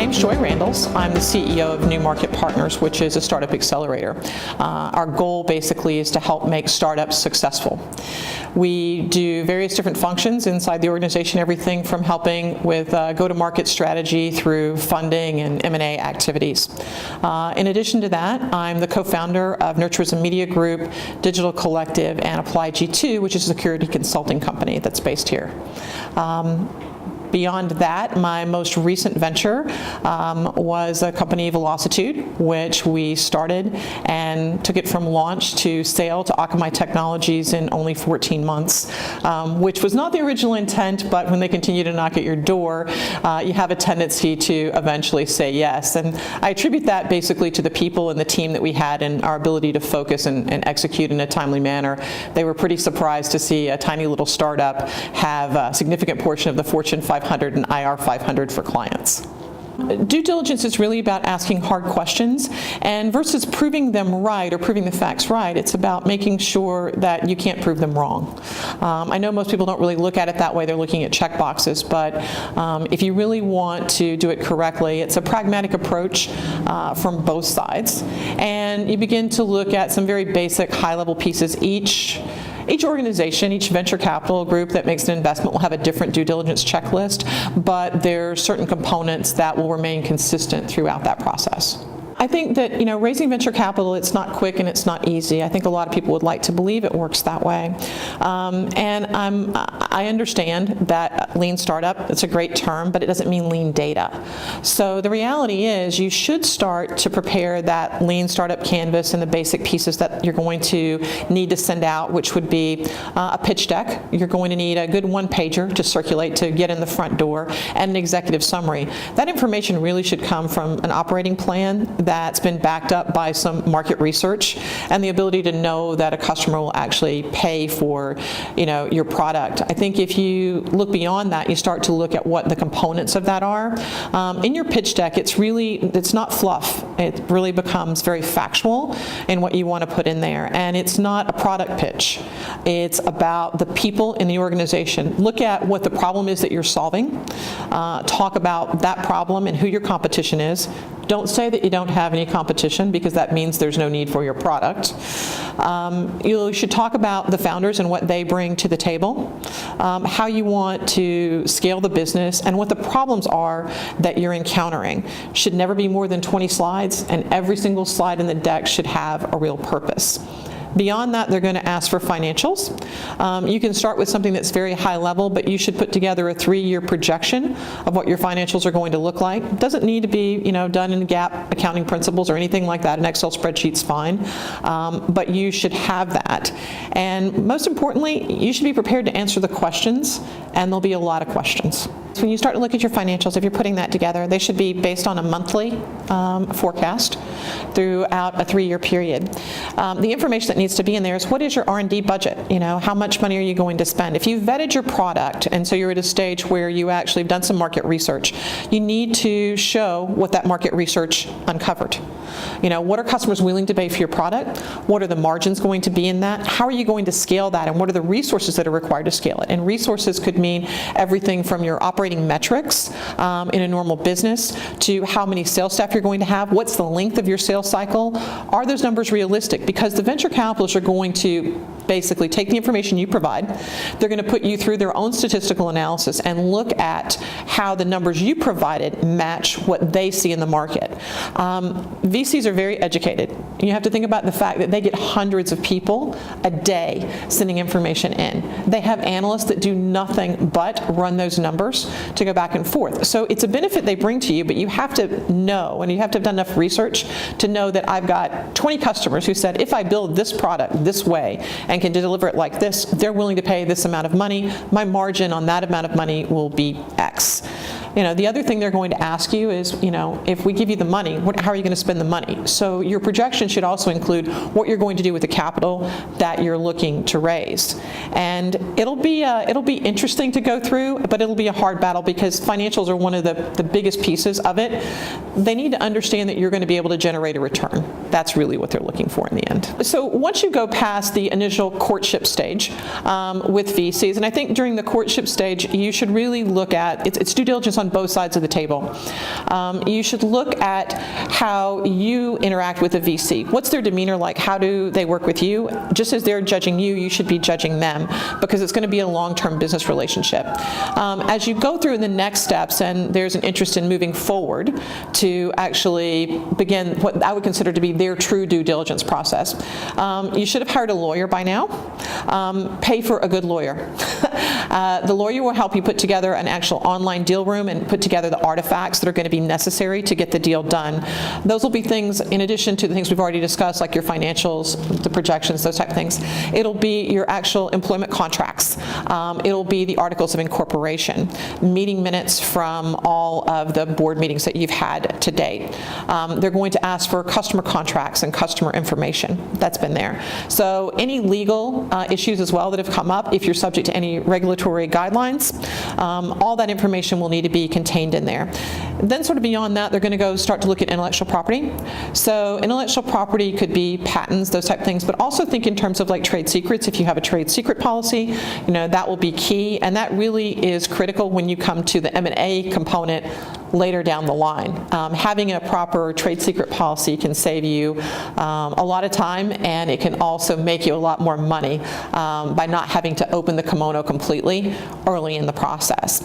name's Joy Randels. I'm the CEO of New Market Partners, which is a startup accelerator. Our goal basically is to help make startups successful. We do various different functions inside the organization, everything from helping with go-to-market strategy through funding and M&A activities. In addition to that, I'm the co-founder of Nurturism Media Group, Digital Collective, and Apply G2, which is a security consulting company that's based here. Beyond that, my most recent venture was a company, Velocitude, which we started and took it from launch to sale to Akamai Technologies in only 14 months, which was not the original intent, but when they continue to knock at your door, you have a tendency to eventually say yes. And I attribute that basically to the people and the team that we had and our ability to focus and execute in a timely manner. They were pretty surprised to see a tiny little startup have a significant portion of the Fortune 500 and IR 500 for clients. Due diligence is really about asking hard questions, and versus proving them right or proving the facts right, it's about making sure that you can't prove them wrong. I know most people don't really look at it that way. They're looking at check boxes, but if you really want to do it correctly, it's a pragmatic approach from both sides, and you begin to look at some very basic high-level pieces. Each organization, each venture capital group that makes an investment will have a different due diligence checklist, but there are certain components that will remain consistent throughout that process. I think that, raising venture capital, it's not quick and it's not easy. I think a lot of people would like to believe it works that way. And I understand that lean startup, it's a great term, but it doesn't mean lean data. So the reality is you should start to prepare that lean startup canvas and the basic pieces that you're going to need to send out, which would be a pitch deck. You're going to need a good one-pager to circulate to get in the front door, and an executive summary. That information really should come from an operating plan that's been backed up by some market research and the ability to know that a customer will actually pay for your product. I think if you look beyond that, you start to look at what the components of that are. In your pitch deck, it's not fluff. It really becomes very factual in what you want to put in there. And it's not a product pitch. It's about the people in the organization. Look at what the problem is that you're solving. Talk about that problem and who your competition is. Don't say that you don't have any competition, because that means there's no need for your product. You should talk about the founders and what they bring to the table, how you want to scale the business, and what the problems are that you're encountering. Should never be more than 20 slides, and every single slide in the deck should have a real purpose. Beyond that, they're going to ask for financials. You can start with something that's very high level, but you should put together a 3-year projection of what your financials are going to look like. It doesn't need to be done in GAAP accounting principles or anything like that. An Excel spreadsheet's fine, but you should have that. And most importantly, you should be prepared to answer the questions, and there'll be a lot of questions. When you start to look at your financials, if you're putting that together, they should be based on a monthly forecast throughout a 3-year period. The information that needs to be in there is, what is your R&D budget? How much money are you going to spend? If you've vetted your product, and so you're at a stage where you actually have done some market research, you need to show what that market research uncovered. What are customers willing to pay for your product? What are the margins going to be in that? How are you going to scale that? And what are the resources that are required to scale it? And resources could mean everything from your operating metrics in a normal business to how many sales staff you're going to have. What's the length of your sales cycle? Are those numbers realistic? Because the venture capitalists are going to basically take the information you provide. They're going to put you through their own statistical analysis and look at how the numbers you provided match what they see in the market. VCs are very educated. You have to think about the fact that they get hundreds of people a day sending information in. They have analysts that do nothing but run those numbers to go back and forth. So it's a benefit they bring to you, but you have to know, and you have to have done enough research to know that I've got 20 customers who said, if I build this product this way and can deliver it like this, they're willing to pay this amount of money. My margin on that amount of money will be X. The other thing they're going to ask you is, if we give you the money, how are you going to spend the money? So your projection should also include what you're going to do with the capital that you're looking to raise. And it'll be interesting to go through, but it'll be a hard battle, because financials are one of the biggest pieces of it. They need to understand that you're going to be able to generate a return. That's really what they're looking for in the end. So once you go past the initial courtship stage with VCs, and I think during the courtship stage, you should really look at, it's due diligence on on both sides of the table. You should look at how you interact with a VC. What's their demeanor like? How do they work with you? Just as they're judging you, you should be judging them, because it's going to be a long-term business relationship. As you go through the next steps, and there's an interest in moving forward to actually begin what I would consider to be their true due diligence process, you should have hired a lawyer by now. Pay for a good lawyer. The lawyer will help you put together an actual online deal room and put together the artifacts that are going to be necessary to get the deal done. Those will be things in addition to the things we've already discussed, like your financials, the projections, those type of things. It'll be your actual employment contracts. It'll be the articles of incorporation, meeting minutes from all of the board meetings that you've had to date. They're going to ask for customer contracts and customer information. That's been there. So any legal issues as well that have come up, if you're subject to any regulatory guidelines, all that information will need to be contained in there. Then sort of beyond that, they're going to start to look at intellectual property. So intellectual property could be patents, those type of things, but also think in terms of like trade secrets. If you have a trade secret policy, that will be key, and that really is critical when you come to the M&A component later down the line. Having a proper trade secret policy can save you a lot of time, and it can also make you a lot more money by not having to open the kimono completely early in the process.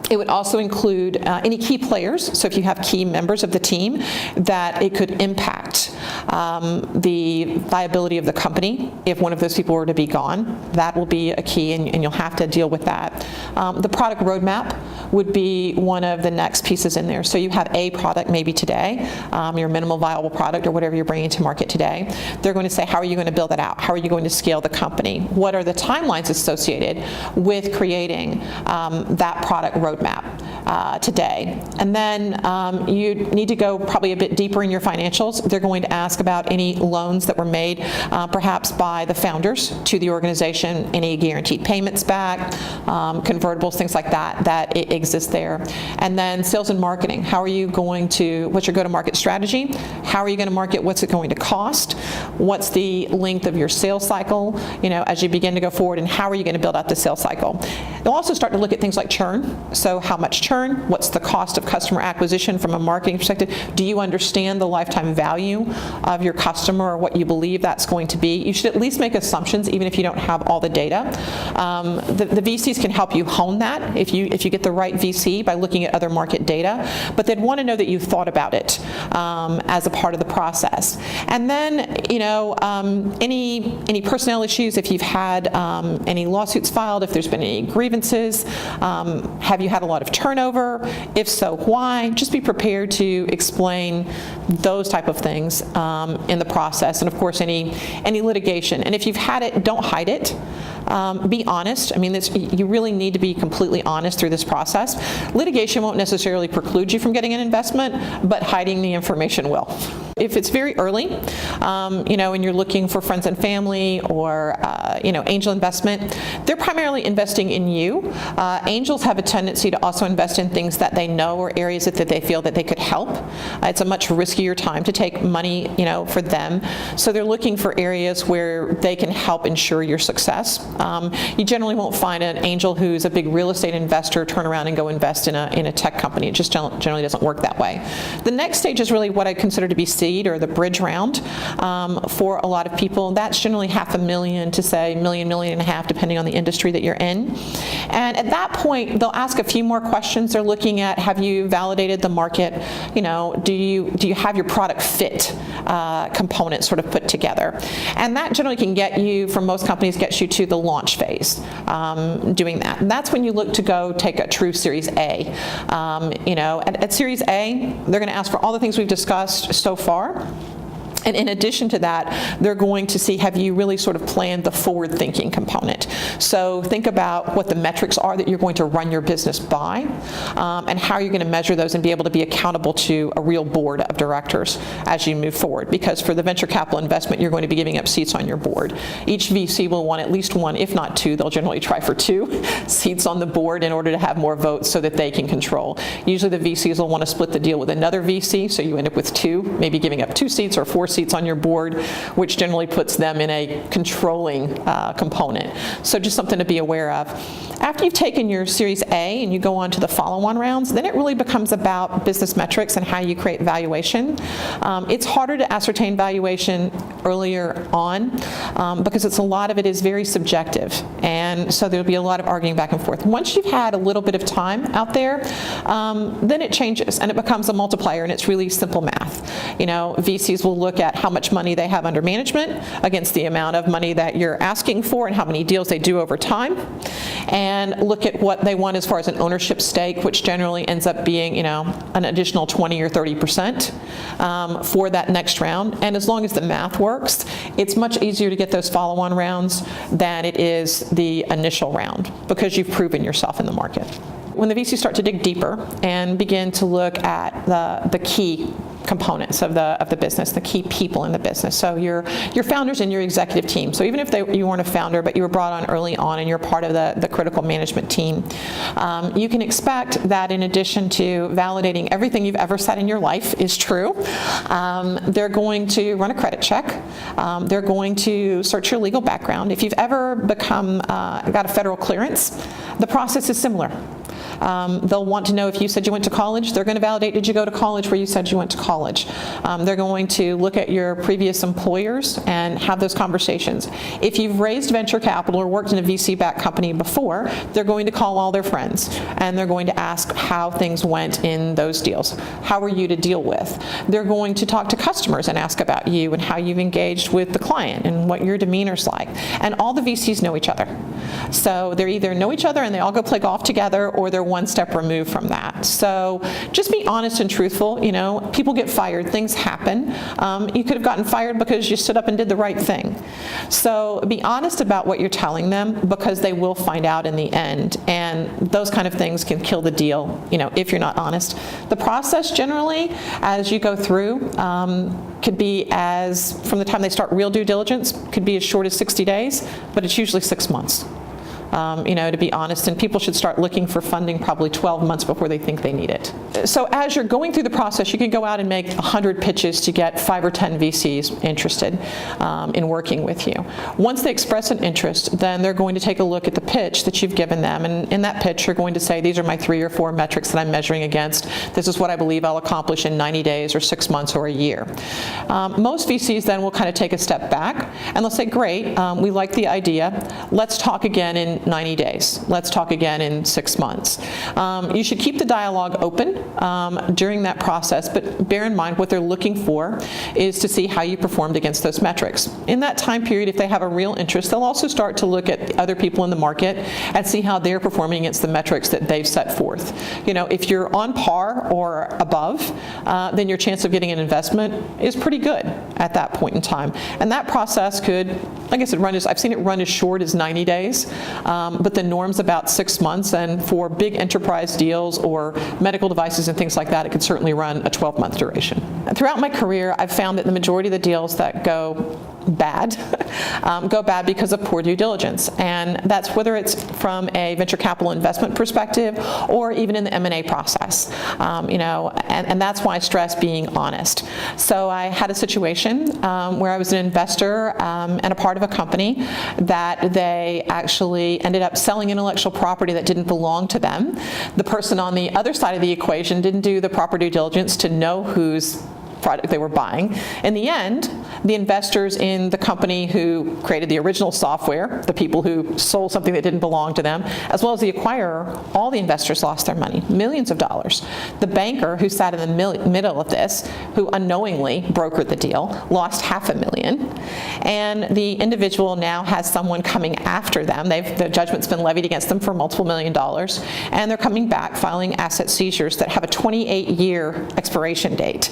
It would also include any key players, so if you have key members of the team, that it could impact the viability of the company if one of those people were to be gone. That will be a key, and you'll have to deal with that. The product roadmap would be one of the next pieces in there. So you have a product maybe today, your minimal viable product or whatever you're bringing to market today. They're going to say, how are you going to build that out? How are you going to scale the company? What are the timelines associated with creating that product roadmap today? And then you need to go probably a bit deeper in your financials. They're going to ask about any loans that were made perhaps by the founders to the organization, any guaranteed payments back, convertibles, things like that exist there. And then sales and marketing. How are you going to, what's your go-to-market strategy? How are you going to market? What's it going to cost? What's the length of your sales cycle, as you begin to go forward, and how are you going to build out the sales cycle? They'll also start to look at things like churn. So how much churn? What's the cost of customer acquisition from a marketing perspective? Do you understand the lifetime value of your customer, or what you believe that's going to be? You should at least make assumptions, even if you don't have all the data. The VCs can help you hone that if you get the right VC by looking at other market data, but they'd want to know that you've thought about it as a part of the process. And then, any personnel issues, if you've had any lawsuits filed, if there's been any grievances, have you had a lot of turnover? If so, why? Just be prepared to explain those type of things in the process, and of course any litigation. And if you've had it, don't hide it. Be honest. I mean, you really need to be completely honest through this process. Litigation won't necessarily preclude you from getting an investment, but hiding the information will. If it's very early, and you're looking for friends and family or angel investment, they're primarily investing in you. Angels have a tendency to also invest in things that they know or areas that they feel that they could help. It's a much riskier time to take money, for them. So they're looking for areas where they can help ensure your success. You generally won't find an angel who's a big real estate investor turn around and go invest in a tech company. It just generally doesn't work that way. The next stage is really what I consider to be seed, or the bridge round for a lot of people. That's generally $500,000 to say $1.5 million, depending on the industry that you're in. And at that point, they'll ask a few more questions. They're looking at, have you validated the market? Do you have your product fit component sort of put together? And that generally can get you, from most companies, gets you to the launch phase, doing that. And that's when you look to go take a true Series A. At Series A, they're going to ask for all the things we've discussed so far. And in addition to that, they're going to see, have you really sort of planned the forward-thinking component? So think about what the metrics are that you're going to run your business by, and how you're going to measure those and be able to be accountable to a real board of directors as you move forward. Because for the venture capital investment, you're going to be giving up seats on your board. Each VC will want at least one, if not two. They'll generally try for 2 seats on the board in order to have more votes so that they can control. Usually the VCs will want to split the deal with another VC, so you end up with 2, maybe giving up 2 seats or 4 seats on your board, which generally puts them in a controlling component. So just something to be aware of. After you've taken your Series A and you go on to the follow-on rounds, then it really becomes about business metrics and how you create valuation. It's harder to ascertain valuation earlier on because a lot of it is very subjective, and so there'll be a lot of arguing back and forth. Once you've had a little bit of time out there, then it changes and it becomes a multiplier, and it's really simple math. VCs will look at how much money they have under management against the amount of money that you're asking for and how many deals they do over time, and look at what they want as far as an ownership stake, which generally ends up being, an additional 20 or 30% for that next round. And as long as the math works, it's much easier to get those follow-on rounds than it is the initial round because you've proven yourself in the market. When the VCs start to dig deeper and begin to look at the key components of the business, the key people in the business. So your founders and your executive team. So even if you weren't a founder, but you were brought on early on and you're part of the critical management team, you can expect that in addition to validating everything you've ever said in your life is true, they're going to run a credit check. They're going to search your legal background. If you've ever got a federal clearance, the process is similar. They'll want to know if you said you went to college. They're going to validate, did you go to college where you said you went to college? They're going to look at your previous employers and have those conversations. If you've raised venture capital or worked in a VC-backed company before, they're going to call all their friends and they're going to ask how things went in those deals. How were you to deal with? They're going to talk to customers and ask about you and how you've engaged with the client and what your demeanor's like. And all the VCs know each other. So they either know each other and they all go play golf together, or they're one step removed from that. So just be honest and truthful. People get fired, things happen. You could have gotten fired because you stood up and did the right thing. So be honest about what you're telling them, because they will find out in the end, and those kind of things can kill the deal, if you're not honest. The process generally, as you go through, could be from the time they start real due diligence, could be as short as 60 days, but it's usually 6 months. To be honest, and people should start looking for funding probably 12 months before they think they need it. So as you're going through the process, you can go out and make 100 pitches to get 5 or 10 VCs interested in working with you. Once they express an interest, then they're going to take a look at the pitch that you've given them, and in that pitch you're going to say, these are my 3 or 4 metrics that I'm measuring against. This is what I believe I'll accomplish in 90 days or 6 months or a year. Most VCs then will kind of take a step back and they'll say, great, we like the idea. Let's talk again in 90 days. Let's talk again in 6 months. You should keep the dialogue open during that process, but bear in mind what they're looking for is to see how you performed against those metrics. In that time period, if they have a real interest, they'll also start to look at other people in the market and see how they're performing against the metrics that they've set forth. If you're on par or above, then your chance of getting an investment is pretty good at that point in time. And that process could, like I said, I've seen it run as short as 90 days. But the norm's about 6 months, and for big enterprise deals or medical devices and things like that, it could certainly run a 12-month duration. And throughout my career, I've found that the majority of the deals that go bad because of poor due diligence, and that's whether it's from a venture capital investment perspective or even in the M&A process. And that's why I stress being honest. So I had a situation where I was an investor and a part of a company that they actually ended up selling intellectual property that didn't belong to them. The person on the other side of the equation didn't do the proper due diligence to know whose product they were buying. In the end, the investors in the company who created the original software, the people who sold something that didn't belong to them, as well as the acquirer, all the investors lost their money, millions of dollars. The banker who sat in the middle of this, who unknowingly brokered the deal, lost $500,000. And the individual now has someone coming after them. The judgment's been levied against them for multiple $1 million, and they're coming back filing asset seizures that have a 28-year expiration date.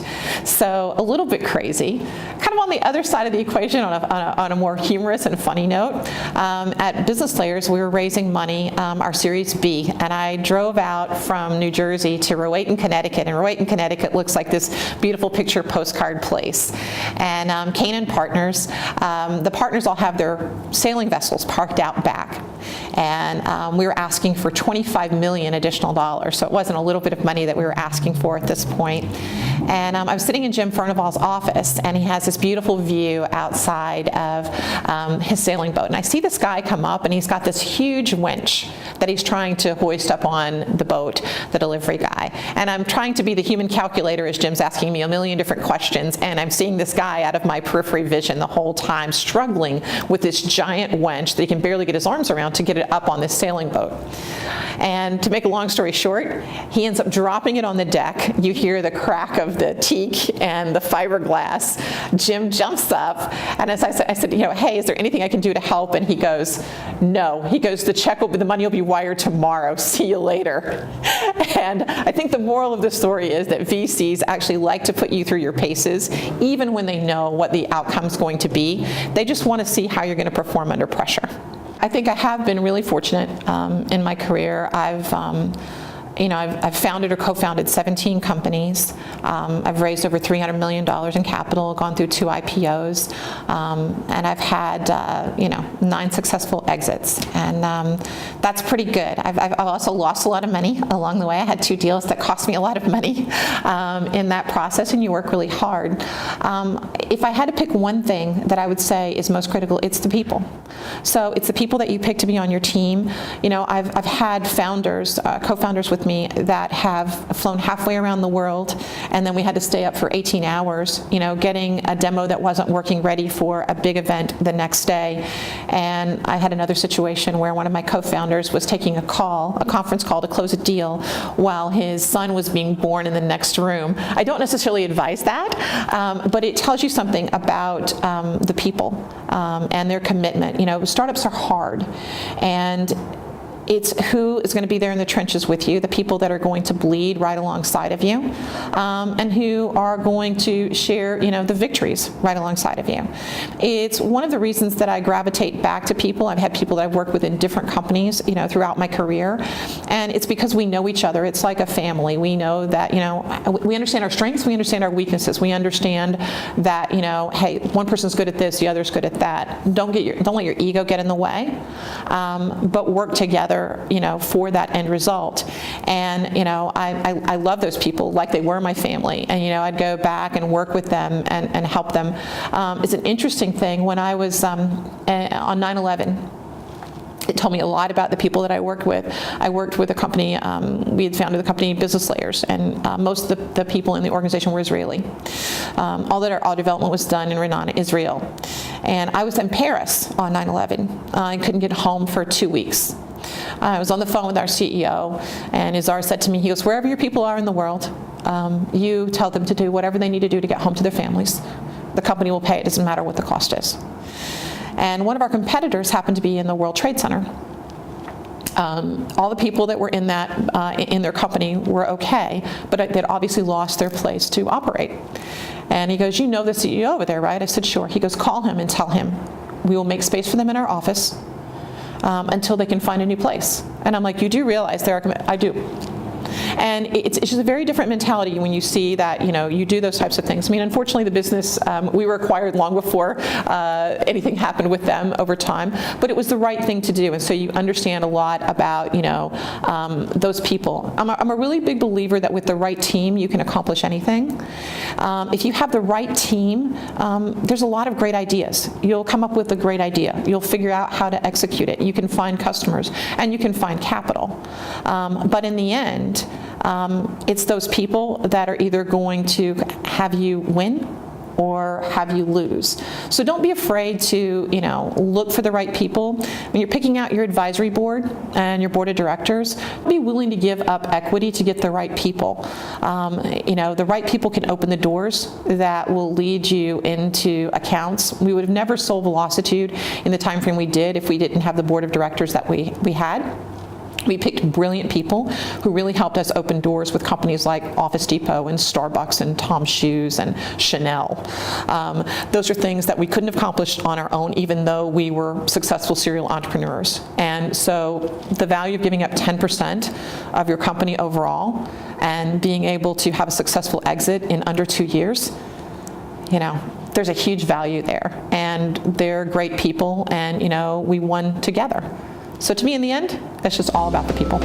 So a little bit crazy. Kind of on the other side of the equation, on a more humorous and funny note, at Business Layers we were raising money, our Series B, and I drove out from New Jersey to Rowayton, Connecticut, and Rowayton, Connecticut looks like this beautiful picture postcard place. And Canaan Partners, the partners all have their sailing vessels parked out back, and we were asking for $25 million additional dollars, so it wasn't a little bit of money that we were asking for at this point. And I was sitting in Jim Furnival's office, and he has this beautiful view outside of his sailing boat. And I see this guy come up, and he's got this huge winch that he's trying to hoist up on the boat, the delivery guy. And I'm trying to be the human calculator as Jim's asking me a million different questions, and I'm seeing this guy out of my periphery vision the whole time struggling with this giant winch that he can barely get his arms around to get it up on this sailing boat. And to make a long story short, he ends up dropping it on the deck. You hear the crack of the teak and the fiberglass. Jim jumps up, and as I said, hey, is there anything I can do to help? And he goes, no. He goes, the money will be wired tomorrow. See you later. And I think the moral of the story is that VCs actually like to put you through your paces, even when they know what the outcome's going to be. They just want to see how you're going to perform under pressure. I think I have been really fortunate in my career. I've founded or co-founded 17 companies. I've raised over $300 million in capital, gone through 2 IPOs, and I've had 9 successful exits, and that's pretty good. I've also lost a lot of money along the way. I had 2 deals that cost me a lot of money in that process, and you work really hard. If I had to pick one thing that I would say is most critical, it's the people. So it's the people that you pick to be on your team. I've had founders, co-founders with me that have flown halfway around the world, and then we had to stay up for 18 hours, getting a demo that wasn't working ready for a big event the next day. And I had another situation where one of my co-founders was taking a conference call to close a deal while his son was being born in the next room. I don't necessarily advise that, but it tells you something about the people and their commitment. Startups are hard, and it's who is going to be there in the trenches with you, the people that are going to bleed right alongside of you, and who are going to share, the victories right alongside of you. It's one of the reasons that I gravitate back to people. I've had people that I've worked with in different companies, throughout my career, and it's because we know each other. It's like a family. We know that, we understand our strengths, we understand our weaknesses, we understand that, hey, one person's good at this, the other's good at that. Don't let your ego get in the way, but work together, for that end result. And, I love those people like they were my family. And, I'd go back and work with them and help them. It's an interesting thing. When I was on 9/11, it told me a lot about the people that I worked with. I worked with a company, we had founded the company Business Layers, and most of the people in the organization were Israeli. All our development was done in Randels, Israel. And I was in Paris on 9/11. I couldn't get home for 2 weeks. I was on the phone with our CEO, and Izar said to me, he goes, wherever your people are in the world, you tell them to do whatever they need to do to get home to their families. The company will pay. It doesn't matter what the cost is. And one of our competitors happened to be in the World Trade Center. All the people that were in their company were okay, but they'd obviously lost their place to operate. And he goes, the CEO over there, right? I said, sure. He goes, call him and tell him we will make space for them in our office until they can find a new place. And I'm like, you do realize I do. And it's just a very different mentality when you see that, you do those types of things. I mean, unfortunately, the business, we were acquired long before anything happened with them over time, but it was the right thing to do. And so you understand a lot about, those people. I'm a really big believer that with the right team, you can accomplish anything. If you have the right team, there's a lot of great ideas. You'll come up with a great idea. You'll figure out how to execute it. You can find customers, and you can find capital. But in the end, it's those people that are either going to have you win or have you lose. So don't be afraid to, look for the right people. When you're picking out your advisory board and your board of directors, be willing to give up equity to get the right people. The right people can open the doors that will lead you into accounts. We would have never sold Velocitude in the time frame we did if we didn't have the board of directors that we had. We picked brilliant people who really helped us open doors with companies like Office Depot and Starbucks and Tom's Shoes and Chanel. Those are things that we couldn't have accomplished on our own, even though we were successful serial entrepreneurs. And so the value of giving up 10% of your company overall and being able to have a successful exit in under 2 years, there's a huge value there. And they're great people, and we won together. So to me, in the end, it's just all about the people.